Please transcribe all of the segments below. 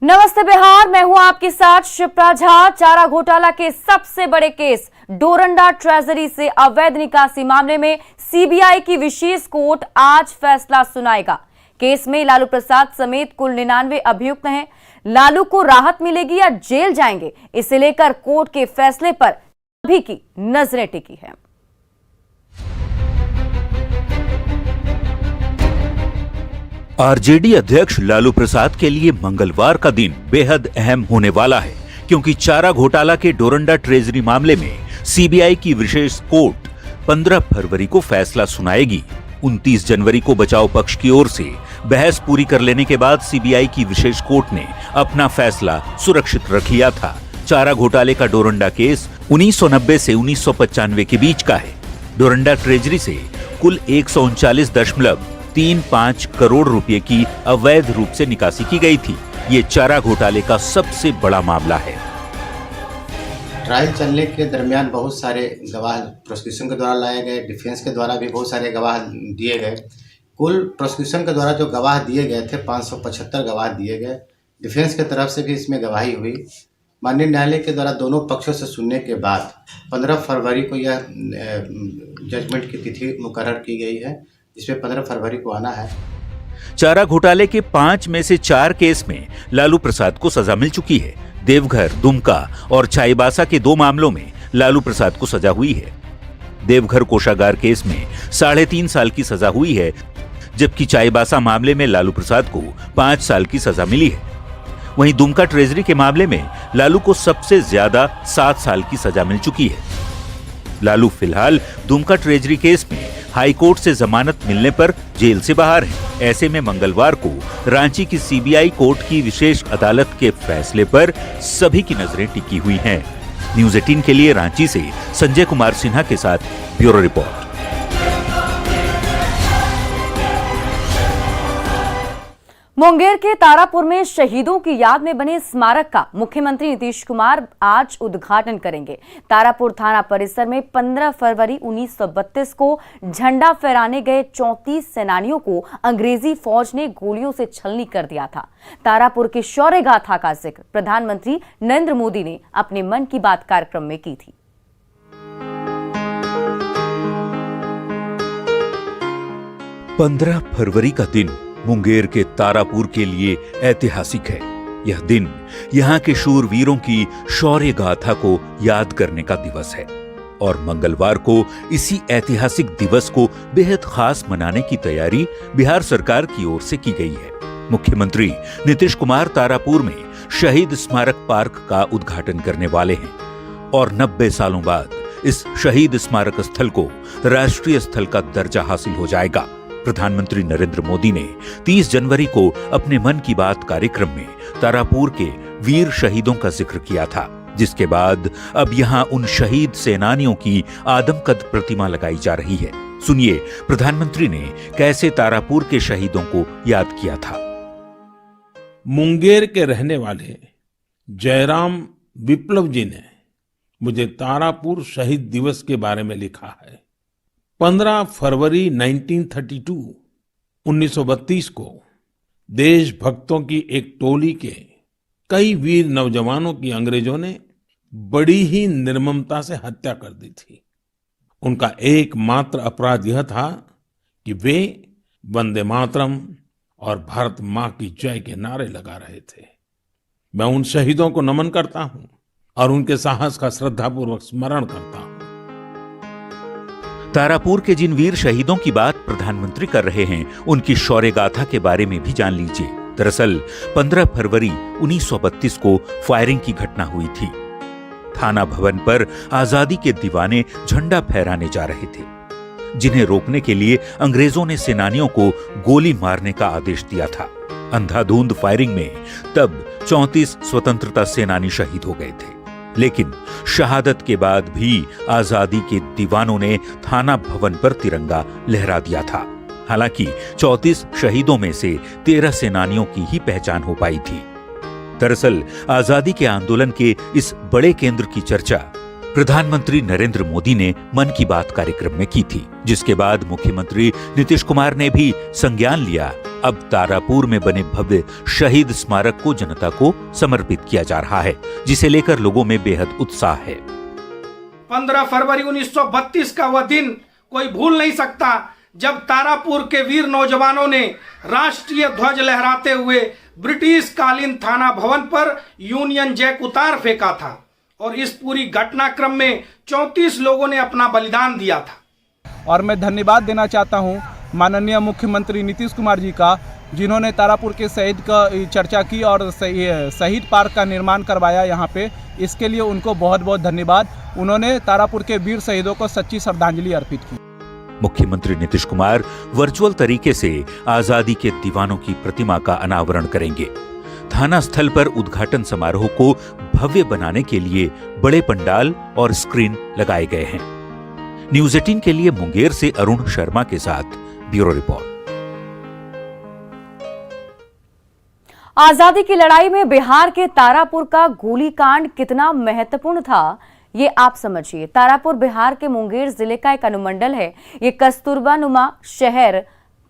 नमस्ते बिहार, मैं हूं आपके साथ शिप्रा झा। चारा घोटाला के सबसे बड़े केस डोरंडा ट्रेजरी से अवैध निकासी मामले में सीबीआई की विशेष कोर्ट आज फैसला सुनाएगा। केस में लालू प्रसाद समेत कुल 99 अभियुक्त हैं। लालू को राहत मिलेगी या जेल जाएंगे, इसे लेकर कोर्ट के फैसले पर सभी की नजरें टिकी हैं। आरजेडी अध्यक्ष लालू प्रसाद के लिए मंगलवार का दिन बेहद अहम होने वाला है, क्योंकि चारा घोटाला के डोरंडा ट्रेजरी मामले में सीबीआई की विशेष कोर्ट 15 फरवरी को फैसला सुनाएगी। 29 जनवरी को बचाव पक्ष की ओर से बहस पूरी कर लेने के बाद सीबीआई की विशेष कोर्ट ने अपना फैसला सुरक्षित रख लिया था। चारा घोटाले का डोरंडा केस 1990 से 1995 के बीच का है। डोरंडा ट्रेजरी से कुल 139.35 करोड़ रुपए की अवैध रूप से निकासी की गई थी। ये चारा घोटाले का सबसे बड़ा मामला है। ट्रायल चलने के दरमियान बहुत सारे गवाह प्रोसिक्यूशन के द्वारा लाए गए, डिफेंस के द्वारा भी बहुत सारे गवाह दिए गए। कुल प्रोसिक्यूशन के द्वारा जो गवाह दिए गए थे 575 गवाह दिए गए। डिफेंस की तरफ से भी इसमें गवाही हुई। माननीय न्यायालय के द्वारा दोनों पक्षों से सुनने के बाद 15 फरवरी को यह जजमेंट की तिथि मुकर्रर की गई है, जिसमें 15 फरवरी को आना है। चारा घोटाले के 5 में से 4 केस में लालू प्रसाद को सजा मिल चुकी है। देवघर, दुमका और चाईबासा के 2 मामलों में लालू प्रसाद को सजा हुई है। देवघर कोषागार केस में 3.5 साल की सजा हुई है, जबकि चाईबासा मामले में लालू प्रसाद को 5 साल की सजा मिली है। वहीं दुमका ट्रेजरी के मामले में लालू को सबसे ज्यादा 7 साल की सजा मिल चुकी है। लालू फिलहाल दुमका ट्रेजरी केस में हाईकोर्ट से जमानत मिलने पर जेल से बाहर है। ऐसे में मंगलवार को रांची की सीबीआई कोर्ट की विशेष अदालत के फैसले पर सभी की नजरें टिकी हुई हैं। न्यूज़ 18 के लिए रांची से संजय कुमार सिन्हा के साथ ब्यूरो रिपोर्ट। मुंगेर के तारापुर में शहीदों की याद में बने स्मारक का मुख्यमंत्री नीतीश कुमार आज उद्घाटन करेंगे। तारापुर थाना परिसर में 15 फरवरी 1932 को झंडा फहराने गए 34 सेनानियों को अंग्रेजी फौज ने गोलियों से छलनी कर दिया था। तारापुर की शौर्य गाथा का जिक्र प्रधानमंत्री नरेंद्र मोदी ने अपने मन की बात कार्यक्रम में की थी। 15 फरवरी का दिन मुंगेर के तारापुर के लिए ऐतिहासिक है। यह दिन यहाँ के शूरवीरों की शौर्य गाथा को याद करने का दिवस है और मंगलवार को इसी ऐतिहासिक दिवस को बेहद खास मनाने की तैयारी बिहार सरकार की ओर से की गई है। मुख्यमंत्री नीतीश कुमार तारापुर में शहीद स्मारक पार्क का उद्घाटन करने वाले हैं और 90 सालों बाद इस शहीद स्मारक स्थल को राष्ट्रीय स्थल का दर्जा हासिल हो जाएगा। प्रधानमंत्री नरेंद्र मोदी ने 30 जनवरी को अपने मन की बात कार्यक्रम में तारापुर के वीर शहीदों का जिक्र किया था, जिसके बाद अब यहां उन शहीद सेनानियों की आदमकद प्रतिमा लगाई जा रही है। सुनिए प्रधानमंत्री ने कैसे तारापुर के शहीदों को याद किया था। मुंगेर के रहने वाले जयराम विप्लव जी ने मुझे तारापुर शहीद दिवस के बारे में लिखा है। 15 फरवरी 1932 को देशभक्तों की एक टोली के कई वीर नौजवानों की अंग्रेजों ने बड़ी ही निर्ममता से हत्या कर दी थी। उनका एकमात्र अपराध यह था कि वे वंदे मातरम और भारत मां की जय के नारे लगा रहे थे। मैं उन शहीदों को नमन करता हूं और उनके साहस का श्रद्धापूर्वक स्मरण करता हूं। तारापुर के जिन वीर शहीदों की बात प्रधानमंत्री कर रहे हैं, उनकी शौर्य गाथा के बारे में भी जान लीजिए। दरअसल 15 फरवरी 1932 को फायरिंग की घटना हुई थी। थाना भवन पर आजादी के दीवाने झंडा फहराने जा रहे थे, जिन्हें रोकने के लिए अंग्रेजों ने सेनानियों को गोली मारने का आदेश दिया था। अंधाधुंध फायरिंग में तब 34 स्वतंत्रता सेनानी शहीद हो गए थे, लेकिन शहादत के बाद भी आजादी के दीवानों ने थाना भवन पर तिरंगा लहरा दिया था। हालांकि 34 शहीदों में से 13 सेनानियों की ही पहचान हो पाई थी। दरअसल आजादी के आंदोलन के इस बड़े केंद्र की चर्चा प्रधानमंत्री नरेंद्र मोदी ने मन की बात कार्यक्रम में की थी, जिसके बाद मुख्यमंत्री नीतीश कुमार ने भी संज्ञान लिया। अब तारापुर में बने भव्य शहीद स्मारक को जनता को समर्पित किया जा रहा है, जिसे लेकर लोगों में बेहद उत्साह है। 15 फरवरी 1932 का वह दिन कोई भूल नहीं सकता, जब तारापुर के वीर नौजवानों ने राष्ट्रीय ध्वज लहराते हुए ब्रिटिश कालीन थाना भवन पर यूनियन जैक उतार फेंका था और इस पूरी घटनाक्रम में 34 लोगों ने अपना बलिदान दिया था। और मैं धन्यवाद देना चाहता हूं माननीय मुख्यमंत्री नीतीश कुमार जी का, जिन्होंने तारापुर के शहीद का चर्चा की और शहीद पार्क का निर्माण करवाया यहाँ पे। इसके लिए उनको बहुत बहुत धन्यवाद। उन्होंने तारापुर के वीर शहीदों को सच्ची श्रद्धांजलि अर्पित की। मुख्यमंत्री नीतीश कुमार वर्चुअल तरीके से आजादी के दीवानों की प्रतिमा का अनावरण करेंगे। थाना स्थल पर उद्घाटन समारोह को भव्य बनाने के लिए बड़े पंडाल और स्क्रीन लगाए गए हैं। न्यूज़ 18 के लिए मुंगेर से अरुण शर्मा के साथ ब्यूरो रिपोर्ट। आजादी की लड़ाई में बिहार के तारापुर का गोलीकांड कितना महत्वपूर्ण था, ये आप समझिए। तारापुर बिहार के मुंगेर जिले का एक अनुमंडल है। ये कस्तूरबा नुमा शहर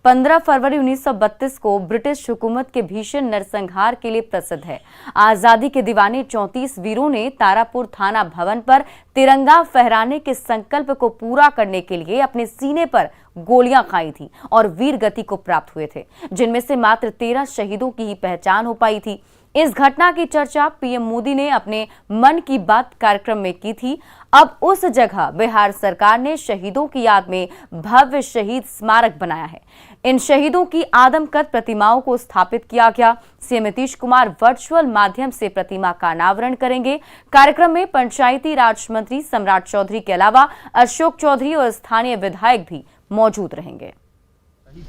15 फरवरी 1932 को ब्रिटिश हुकूमत के भीषण नरसंहार के लिए प्रसिद्ध है। आजादी के दीवाने 34 वीरों ने तारापुर थाना भवन पर तिरंगा फहराने के संकल्प को पूरा करने के लिए अपने सीने पर गोलियां खाई थी और वीर गति को प्राप्त हुए थे, जिनमें से मात्र 13 शहीदों की ही पहचान हो पाई थी। इस घटना की चर्चा पीएम मोदी ने अपने मन की बात कार्यक्रम में की थी। अब उस जगह बिहार सरकार ने शहीदों की याद में भव्य शहीद स्मारक बनाया है। इन शहीदों की आदमकद प्रतिमाओं को स्थापित किया गया। सीएम नीतीश कुमार वर्चुअल माध्यम से प्रतिमा का अनावरण करेंगे। कार्यक्रम में पंचायती राज मंत्री सम्राट चौधरी के अलावा अशोक चौधरी और स्थानीय विधायक भी मौजूद रहेंगे।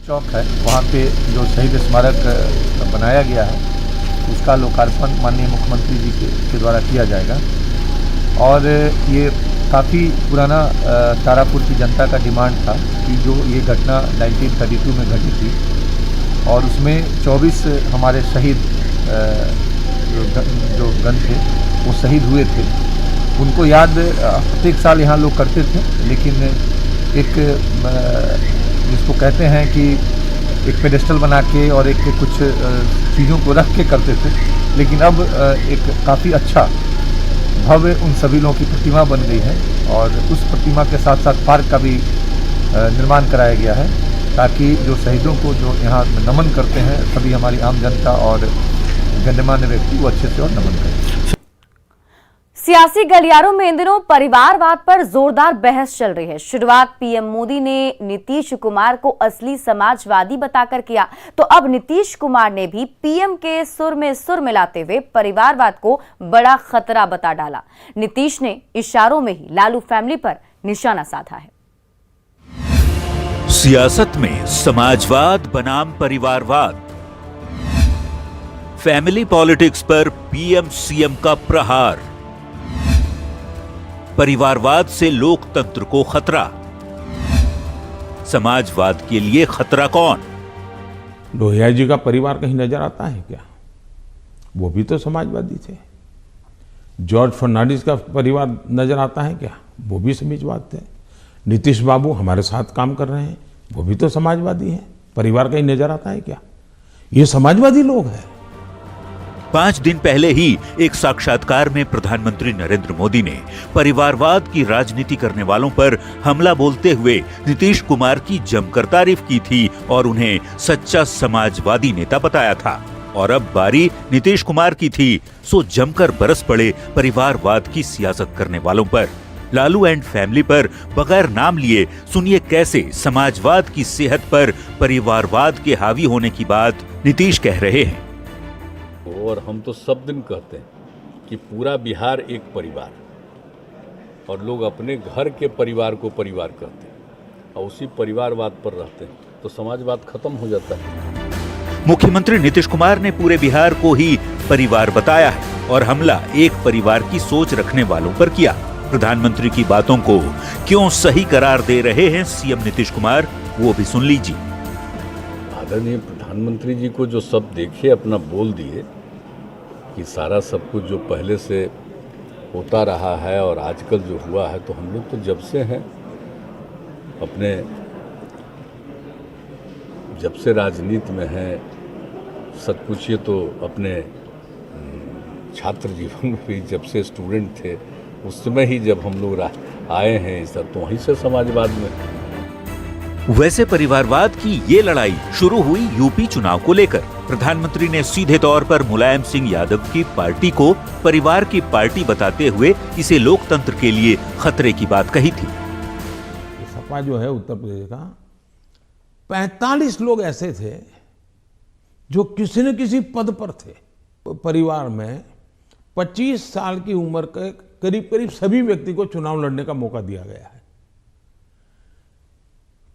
चौक है, वहाँ पे जो शहीद स्मारक बनाया गया है उसका लोकार्पण माननीय मुख्यमंत्री जी के द्वारा किया जाएगा। और ये काफ़ी पुराना तारापुर की जनता का डिमांड था कि जो ये घटना 1932 में घटी थी और उसमें 24 हमारे शहीद जो गण थे वो शहीद हुए थे। उनको याद प्रत्येक साल यहाँ लोग करते थे, लेकिन एक जिसको कहते हैं कि एक पेडेस्टल बना के और एक कुछ चीज़ों को रख के करते थे, लेकिन अब एक काफ़ी अच्छा भव्य उन सभी लोगों की प्रतिमा बन गई है और उस प्रतिमा के साथ साथ पार्क का भी निर्माण कराया गया है, ताकि जो शहीदों को जो यहाँ नमन करते हैं सभी हमारी आम जनता और गणमान्य व्यक्ति वो अच्छे से और नमन करें। सियासी गलियारों में इन दिनों परिवारवाद पर जोरदार बहस चल रही है। शुरुआत पीएम मोदी ने नीतीश कुमार को असली समाजवादी बताकर किया, तो अब नीतीश कुमार ने भी पीएम के सुर में सुर मिलाते हुए परिवारवाद को बड़ा खतरा बता डाला। नीतीश ने इशारों में ही लालू फैमिली पर निशाना साधा है। सियासत में समाजवाद बनाम परिवारवाद, फैमिली पॉलिटिक्स पर पीएम सीएम का प्रहार, परिवारवाद से लोकतंत्र को खतरा, समाजवाद के लिए खतरा कौन? लोहिया जी का परिवार कहीं नजर आता है क्या? वो भी तो समाजवादी थे। जॉर्ज फर्नांडिस का परिवार नजर आता है क्या? वो भी समाजवाद थे। नीतीश बाबू हमारे साथ काम कर रहे हैं, वो भी तो समाजवादी हैं। परिवार कहीं नजर आता है क्या? ये समाजवादी लोग हैं। 5 दिन पहले ही एक साक्षात्कार में प्रधानमंत्री नरेंद्र मोदी ने परिवारवाद की राजनीति करने वालों पर हमला बोलते हुए नीतीश कुमार की जमकर तारीफ की थी और उन्हें सच्चा समाजवादी नेता बताया था। और अब बारी नीतीश कुमार की थी, सो जमकर बरस पड़े परिवारवाद की सियासत करने वालों पर। लालू एंड फैमिली पर बगैर नाम लिए सुनिए कैसे समाजवाद की सेहत पर परिवारवाद के हावी होने की बात नीतीश कह रहे हैं। और हम तो सब दिन कहते हैं कि पूरा बिहार एक परिवार, और लोग अपने घर के परिवार को परिवार कहते हैं और उसी परिवारवाद पर रहते हैं, तो समाजवाद खत्म हो जाता है। मुख्यमंत्री नीतीश कुमार ने पूरे बिहार को ही परिवार बताया है और हमला एक परिवार की सोच रखने वालों पर किया। प्रधानमंत्री की बातों को क्यों सही करार दे रहे हैं सीएम नीतीश कुमार, वो भी सुन लीजिए। आदरणीय प्रधानमंत्री जी को जो सब देखे अपना बोल दिए कि सारा सब कुछ जो पहले से होता रहा है और आजकल जो हुआ है, तो हम लोग तो जब से हैं अपने, जब से राजनीति में हैं, सच पूछिए तो अपने छात्र जीवन में भी जब से स्टूडेंट थे उस समय ही जब हम लोग आए हैं इस तरह, तो वहीं से समाजवाद में। वैसे परिवारवाद की ये लड़ाई शुरू हुई यूपी चुनाव को लेकर। प्रधानमंत्री ने सीधे तौर पर मुलायम सिंह यादव की पार्टी को परिवार की पार्टी बताते हुए इसे लोकतंत्र के लिए खतरे की बात कही थी। सपा जो है उत्तर प्रदेश का, 45 लोग ऐसे थे जो किसी न किसी पद पर थे। परिवार में 25 साल की उम्र के करीब करीब सभी व्यक्ति को चुनाव लड़ने का मौका दिया गया है।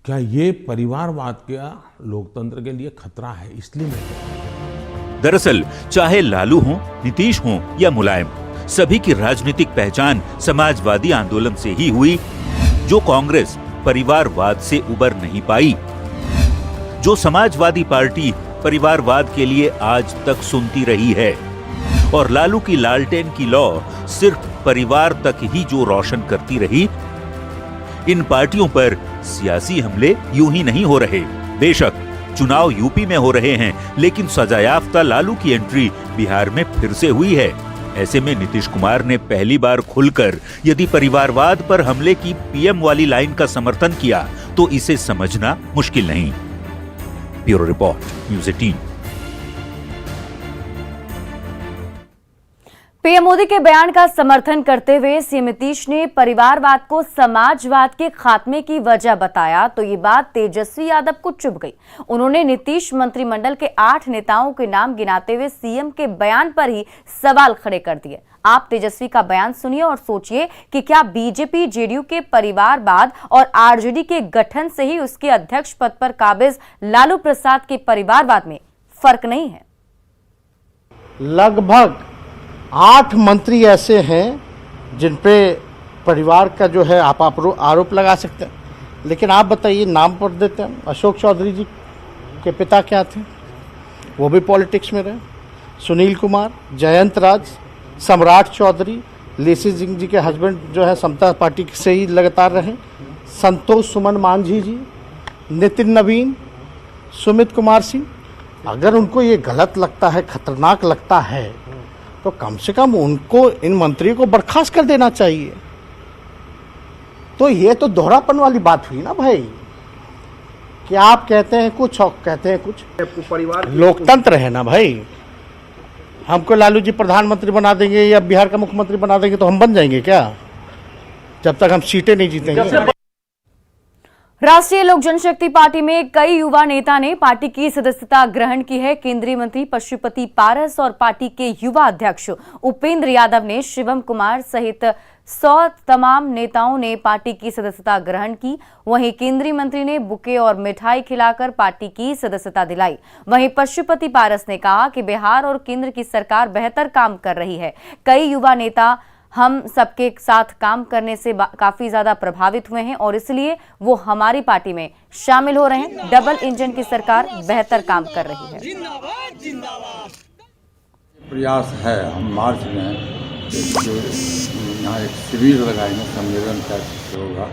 क्या ये परिवारवाद का लोकतंत्र के लिए खतरा है? इसलिए मैं दरअसल चाहे लालू हों, नीतीश हों या मुलायम, सभी की राजनीतिक पहचान समाजवादी आंदोलन से ही हुई, जो कांग्रेस परिवारवाद से उबर नहीं पाई। जो समाजवादी पार्टी परिवारवाद के लिए आज तक सुनती रही है, और लालू की लालटेन की लौ सिर्फ परिवार तक ही जो रोशन करती रही। इन पार्टियों पर सियासी हमले यूं ही नहीं हो रहे। बेशक चुनाव यूपी में हो रहे हैं, लेकिन सजायाफ्ता लालू की एंट्री बिहार में फिर से हुई है। ऐसे में नीतीश कुमार ने पहली बार खुलकर यदि परिवारवाद पर हमले की पीएम वाली लाइन का समर्थन किया तो इसे समझना मुश्किल नहीं। Bureau report, news 18। PM Modi के बयान का समर्थन करते हुए सीएम नीतीश ने परिवारवाद को समाजवाद के खात्मे की वजह बताया तो ये बात तेजस्वी यादव को चुभ गई। उन्होंने नीतीश मंत्रिमंडल के 8 नेताओं के नाम गिनाते हुए सीएम के बयान पर ही सवाल खड़े कर दिए। आप तेजस्वी का बयान सुनिए और सोचिए कि क्या बीजेपी जेडीयू के परिवारवाद और आरजेडी के गठन से ही उसके अध्यक्ष पद पर काबिज लालू प्रसाद के परिवारवाद में फर्क नहीं है? लगभग 8 मंत्री ऐसे हैं जिन पे परिवार का जो है आप आरोप लगा सकते हैं, लेकिन आप बताइए, नाम पर देते हैं। अशोक चौधरी जी के पिता क्या थे, वो भी पॉलिटिक्स में रहे। सुनील कुमार, जयंत राज, सम्राट चौधरी, लेसी सिंह जी के हस्बैंड जो है समता पार्टी से ही लगातार रहे। संतोष सुमन मांझी जी, नितिन नवीन, सुमित कुमार सिंह। अगर उनको ये गलत लगता है, खतरनाक लगता है, तो कम से कम उनको, इन मंत्रियों को बर्खास्त कर देना चाहिए। तो ये तो दोहरापन वाली बात हुई ना भाई, कि आप कहते हैं कुछ और कहते हैं कुछ। परिवार लोकतंत्र है ना भाई। हमको लालू जी प्रधानमंत्री बना देंगे या बिहार का मुख्यमंत्री बना देंगे तो हम बन जाएंगे क्या, जब तक हम सीटें नहीं जीतेंगे। राष्ट्रीय लोक जनशक्ति पार्टी में कई युवा नेता ने पार्टी की सदस्यता ग्रहण की है। केंद्रीय मंत्री पशुपति पारस और पार्टी के युवा अध्यक्ष उपेंद्र यादव ने, शिवम कुमार सहित 100 तमाम नेताओं ने पार्टी की सदस्यता ग्रहण की। वहीं केंद्रीय मंत्री ने बुके और मिठाई खिलाकर पार्टी की सदस्यता दिलाई। वहीं पशुपति पारस ने कहा कि बिहार और केंद्र की सरकार बेहतर काम कर रही है। कई युवा नेता हम सबके साथ काम करने से काफी ज्यादा प्रभावित हुए हैं और इसलिए वो हमारी पार्टी में शामिल हो रहे हैं। डबल इंजन की सरकार बेहतर काम कर रही है। प्रयास है, हम मार्च में यहाँ एक शिविर लगाएंगे, सम्मेलन का होगा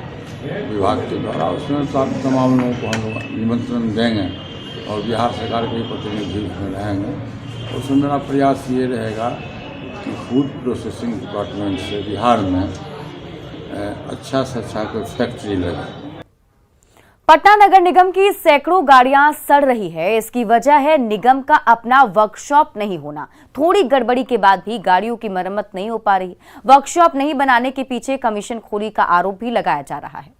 विभाग के द्वारा। उसमें तमाम लोगों को हम लोग निमंत्रण देंगे और बिहार सरकार के प्रतिनिधि उसमें रहेंगे। उसमें मेरा प्रयास ये रहेगा कि फूड प्रोसेसिंग डिपार्टमेंट से बिहार में अच्छा से अच्छा कोई फैक्ट्री लगे। पटना नगर निगम की सैकड़ों गाड़ियां सड़ रही है। इसकी वजह है निगम का अपना वर्कशॉप नहीं होना। थोड़ी गड़बड़ी के बाद भी गाड़ियों की मरम्मत नहीं हो पा रही। वर्कशॉप नहीं बनाने के पीछे कमीशन खोरी का आरोप भी लगाया जा रहा है।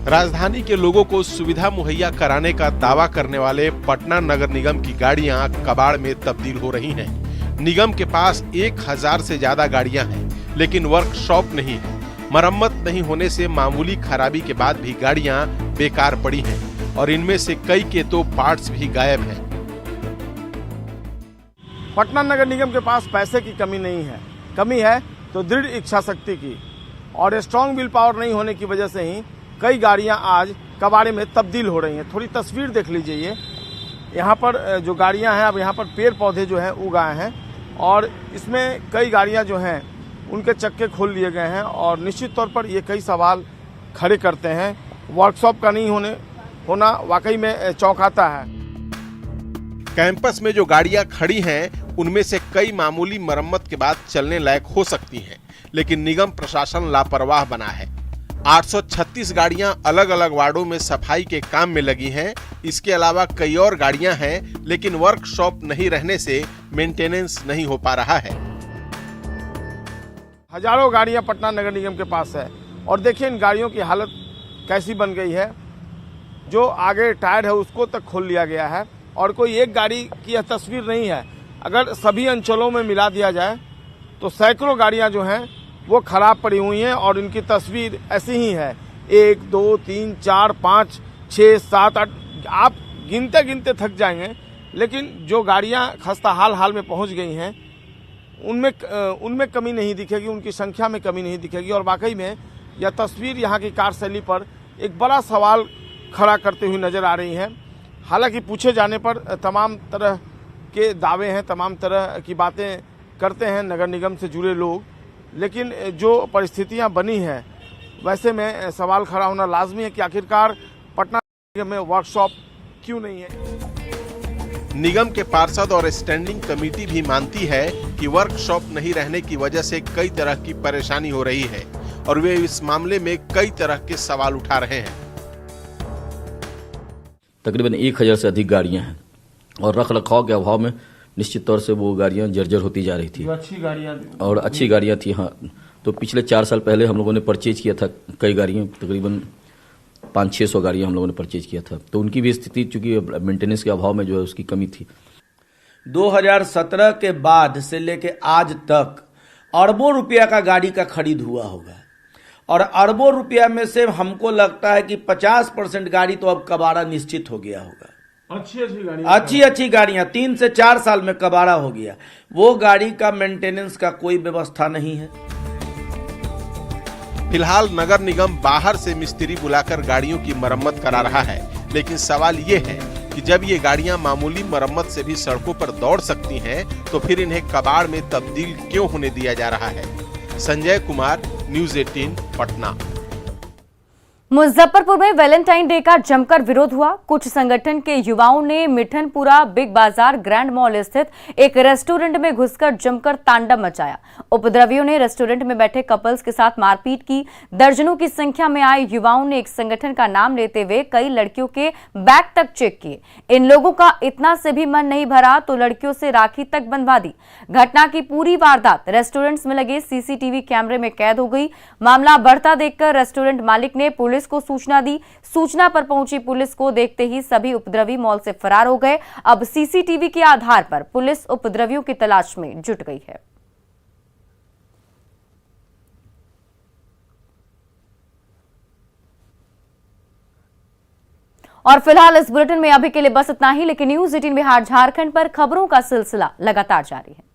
राजधानी के लोगों को सुविधा मुहैया कराने का दावा करने वाले पटना नगर निगम की गाड़ियां कबाड़ में तब्दील हो रही हैं। निगम के पास 1000 से ज्यादा गाड़ियां हैं, लेकिन वर्कशॉप नहीं है। मरम्मत नहीं होने से मामूली खराबी के बाद भी गाड़ियां बेकार पड़ी हैं और इनमें से कई के तो पार्ट्स भी गायब हैं। पटना नगर निगम के पास पैसे की कमी नहीं है, कमी है तो दृढ़ इच्छा शक्ति की, और स्ट्रांग विल पावर नहीं होने की वजह से ही कई गाड़ियां आज कबाड़े में तब्दील हो रही हैं। थोड़ी तस्वीर देख लीजिए। ये यहाँ पर जो गाड़ियां हैं, अब यहाँ पर पेड़ पौधे जो हैं उगाए हैं और इसमें कई गाड़ियां जो हैं उनके चक्के खोल लिए गए हैं और निश्चित तौर पर ये कई सवाल खड़े करते हैं। वर्कशॉप का नहीं होना वाकई में चौंकाता है। कैंपस में जो गाड़ियां खड़ी हैं उनमें से कई मामूली मरम्मत के बाद चलने लायक हो सकती हैं, लेकिन निगम प्रशासन लापरवाह बना है। 836 गाड़ियां अलग अलग वार्डों में सफाई के काम में लगी हैं। इसके अलावा कई और गाड़ियां हैं, लेकिन वर्कशॉप नहीं रहने से मेंटेनेंस नहीं हो पा रहा है। हजारों गाड़ियां पटना नगर निगम के पास है और देखिए इन गाड़ियों की हालत कैसी बन गई है। जो आगे टायर है उसको तक खोल लिया गया है और कोई एक गाड़ी की यह तस्वीर नहीं है। अगर सभी अंचलों में मिला दिया जाए तो सैकड़ों गाड़ियां जो हैं वो खराब पड़ी हुई हैं और इनकी तस्वीर ऐसी ही है। 1 2 3 4 5 6 7 8 आप गिनते गिनते थक जाएंगे, लेकिन जो गाड़ियां खस्ता हाल में पहुंच गई हैं उनमें कमी नहीं दिखेगी, उनकी संख्या में कमी नहीं दिखेगी। और वाकई में यह तस्वीर यहाँ की कार्यशैली पर एक बड़ा सवाल खड़ा करते हुए नजर आ रही है। हालांकि पूछे जाने पर तमाम तरह के दावे हैं, तमाम तरह की बातें करते हैं नगर निगम से जुड़े लोग, लेकिन जो परिस्थितियां बनी हैं वैसे में सवाल खड़ा होना लाजमी है कि आखिरकार पटना निगम में वर्कशॉप क्यों नहीं है। निगम के पार्षद और स्टैंडिंग कमेटी भी मानती है कि वर्कशॉप नहीं रहने की वजह से कई तरह की परेशानी हो रही है और वे इस मामले में कई तरह के सवाल उठा रहे हैं। तकरीबन 1000 से अधिक गाड़ियां हैं और रख रखाव के अभाव में निश्चित तौर से वो गाड़ियां जर्जर होती जा रही थी। अच्छी गाड़ियां और अच्छी गाड़ियां थी। हाँ, तो पिछले 4 साल पहले हम लोगों ने परचेज किया था कई गाड़ियां, तकरीबन 500-600 गाड़ियां हम लोगों ने परचेज किया था। तो उनकी भी स्थिति चूंकि मेंटेनेंस के अभाव में जो है उसकी कमी थी। 2017 के बाद से लेके आज तक अरबों रुपया का गाड़ी का खरीद हुआ होगा और अरबों रुपया में से हमको लगता है कि 50% गाड़ी तो अब कबाड़ा निश्चित हो गया होगा। अच्छी गाड़ियां 3 से 4 साल में कबाड़ा हो गया। वो गाड़ी का मेंटेनेंस का कोई व्यवस्था नहीं है। फिलहाल नगर निगम बाहर से मिस्त्री बुलाकर गाड़ियों की मरम्मत करा रहा है, लेकिन सवाल ये है कि जब ये गाड़ियां मामूली मरम्मत से भी सड़कों पर दौड़ सकती हैं, तो फिर इन्हें कबाड़ में तब्दील क्यों होने दिया जा रहा है। संजय कुमार, न्यूज़ 18, पटना। मुजफ्फरपुर में वैलेंटाइन डे का जमकर विरोध हुआ। कुछ संगठन के युवाओं ने मिठनपुरा बिग बाजार ग्रैंड मॉल स्थित एक रेस्टोरेंट में घुसकर जमकर तांडव मचाया। उपद्रवियों ने रेस्टोरेंट में बैठे कपल्स के साथ मारपीट की। दर्जनों की संख्या में आए युवाओं ने एक संगठन का नाम लेते हुए कई लड़कियों के बैग तक चेक किए। इन लोगों का इतना से भी मन नहीं भरा तो लड़कियों से राखी तक बंधवा दी। घटना की पूरी वारदात रेस्टोरेंट्स में लगे सीसीटीवी कैमरे में कैद हो गई। मामला बढ़ता देखकर रेस्टोरेंट मालिक ने पुलिस को सूचना दी। सूचना पर पहुंची पुलिस को देखते ही सभी उपद्रवी मॉल से फरार हो गए। अब सीसीटीवी के आधार पर पुलिस उपद्रवियों की तलाश में जुट गई है। और फिलहाल इस बुलेटिन में अभी के लिए बस इतना ही, लेकिन न्यूज़ 18 बिहार झारखंड पर खबरों का सिलसिला लगातार जारी है।